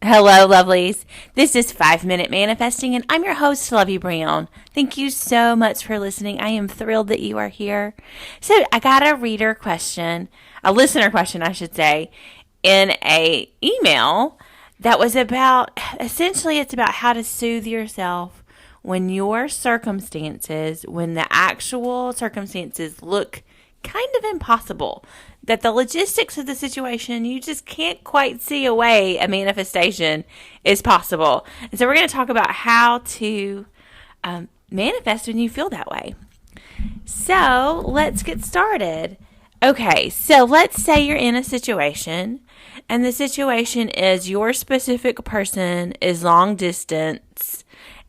Hello, lovelies. This is 5 Minute Manifesting, and I'm your host, Lovey Brown. Thank you so much for listening. I am thrilled that you are here. So, I got a listener question, I should say, in a email that was about, essentially, it's about how to soothe yourself when when the actual circumstances look kind of impossible, that the logistics of the situation, you just can't quite see a way a manifestation is possible. And so we're going to talk about how to manifest when you feel that way. So let's get started. Okay, so let's say you're in a situation, and the situation is your specific person is long distance,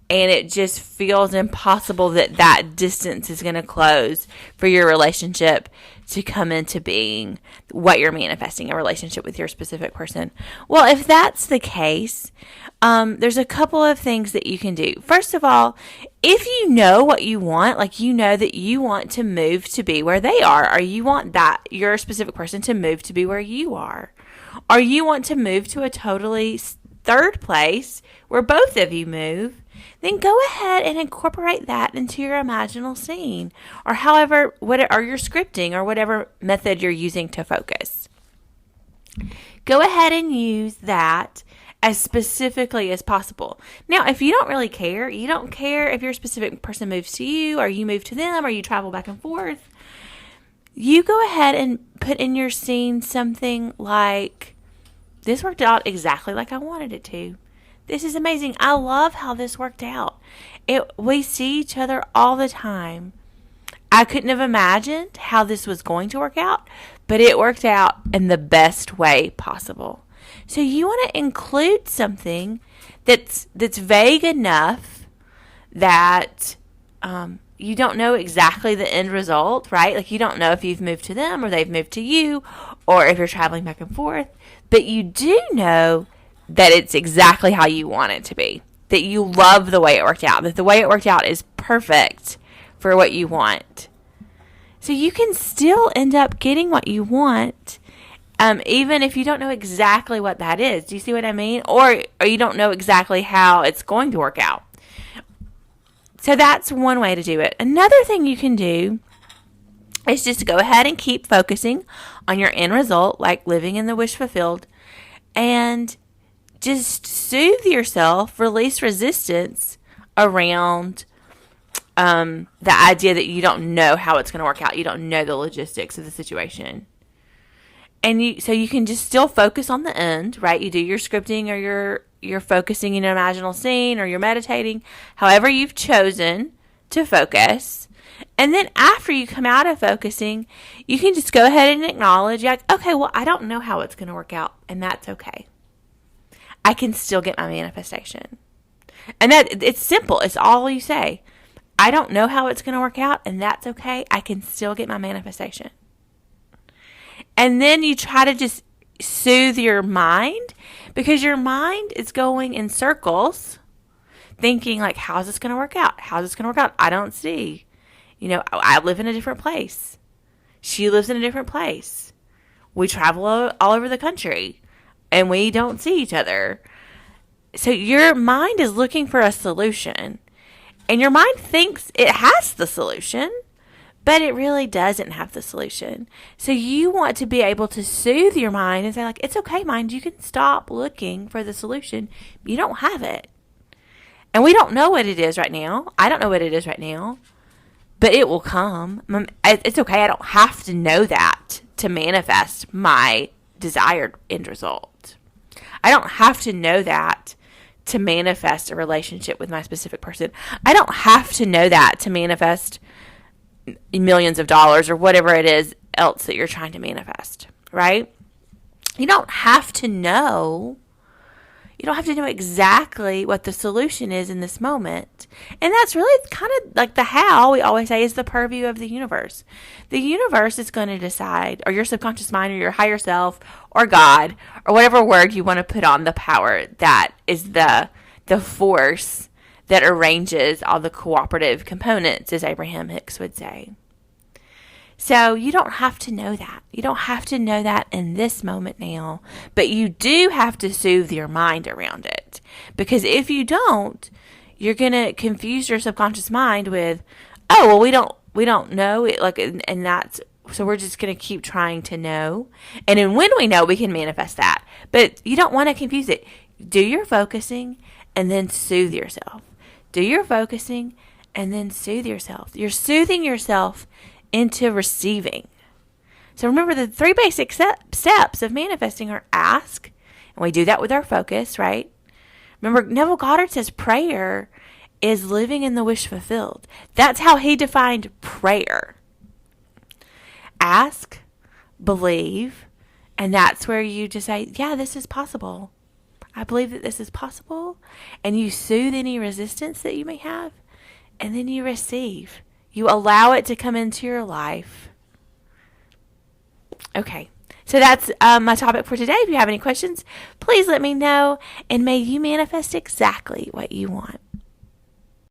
and it just feels impossible that distance is going to close for your relationship to come into being, what you're manifesting, a relationship with your specific person. Well, if that's the case, there's a couple of things that you can do. First of all, if you know what you want, like you know that you want to move to be where they are, or you want your specific person to move to be where you are, or you want to move to a totally third place where both of you move, then go ahead and incorporate that into your imaginal scene, or or your scripting, or whatever method you're using to focus. Go ahead and use that as specifically as possible. Now, if you don't really care, you don't care if your specific person moves to you, or you move to them, or you travel back and forth, you go ahead and put in your scene something like, this worked out exactly like I wanted it to. This is amazing. I love how this worked out. We see each other all the time. I couldn't have imagined how this was going to work out, but it worked out in the best way possible. So you want to include something that's vague enough that you don't know exactly the end result, right? Like you don't know if you've moved to them or they've moved to you, or if you're traveling back and forth, but you do know that it's exactly how you want it to be, that you love the way it worked out, that the way it worked out is perfect for what you want. So you can still end up getting what you want, even if you don't know exactly what that is. Do you see what I mean? Or you don't know exactly how it's going to work out. So that's one way to do it. Another thing you can do is just go ahead and keep focusing on your end result, like living in the wish fulfilled, and just soothe yourself, release resistance around the idea that you don't know how it's going to work out. You don't know the logistics of the situation. And so you can just still focus on the end, right? You do your scripting, or you're focusing in an imaginal scene, or you're meditating, however you've chosen to focus. And then after you come out of focusing, you can just go ahead and acknowledge, like, okay, well, I don't know how it's going to work out, and that's okay. I can still get my manifestation. And it's simple. It's all you say. I don't know how it's going to work out, and that's okay. I can still get my manifestation. And then you try to just soothe your mind, because your mind is going in circles, thinking like, how's this going to work out? How's this going to work out? I don't see. I live in a different place. She lives in a different place. We travel all over the country, and we don't see each other. So your mind is looking for a solution. And your mind thinks it has the solution, but it really doesn't have the solution. So you want to be able to soothe your mind and say, like, it's okay, mind. You can stop looking for the solution. You don't have it. And we don't know what it is right now. I don't know what it is right now, but it will come. It's okay. I don't have to know that to manifest my desired end result. I don't have to know that to manifest a relationship with my specific person. I don't have to know that to manifest millions of dollars, or whatever it is else that you're trying to manifest, right? You don't have to know. You don't have to know exactly what the solution is in this moment. And that's really kind of like the how we always say is the purview of the universe. The universe is going to decide, or your subconscious mind, or your higher self, or God, or whatever word you want to put on the power that is the force that arranges all the cooperative components, as Abraham Hicks would say. So you don't have to know that. You don't have to know that in this moment now, but you do have to soothe your mind around it. Because if you don't, you're going to confuse your subconscious mind with, oh, well, we don't know it, like, and that's, so we're just going to keep trying to know. And then when we know, we can manifest that. But you don't want to confuse it. Do your focusing and then soothe yourself. Do your focusing and then soothe yourself. You're soothing yourself into receiving. So remember, the 3 basic steps of manifesting are ask, and we do that with our focus, right? Remember, Neville Goddard says prayer is living in the wish fulfilled. That's how he defined prayer. Ask, believe, and that's where you just say, yeah, this is possible. I believe that this is possible. And you soothe any resistance that you may have, and then you receive. You allow it to come into your life. Okay, so that's my topic for today. If you have any questions, please let me know, and may you manifest exactly what you want.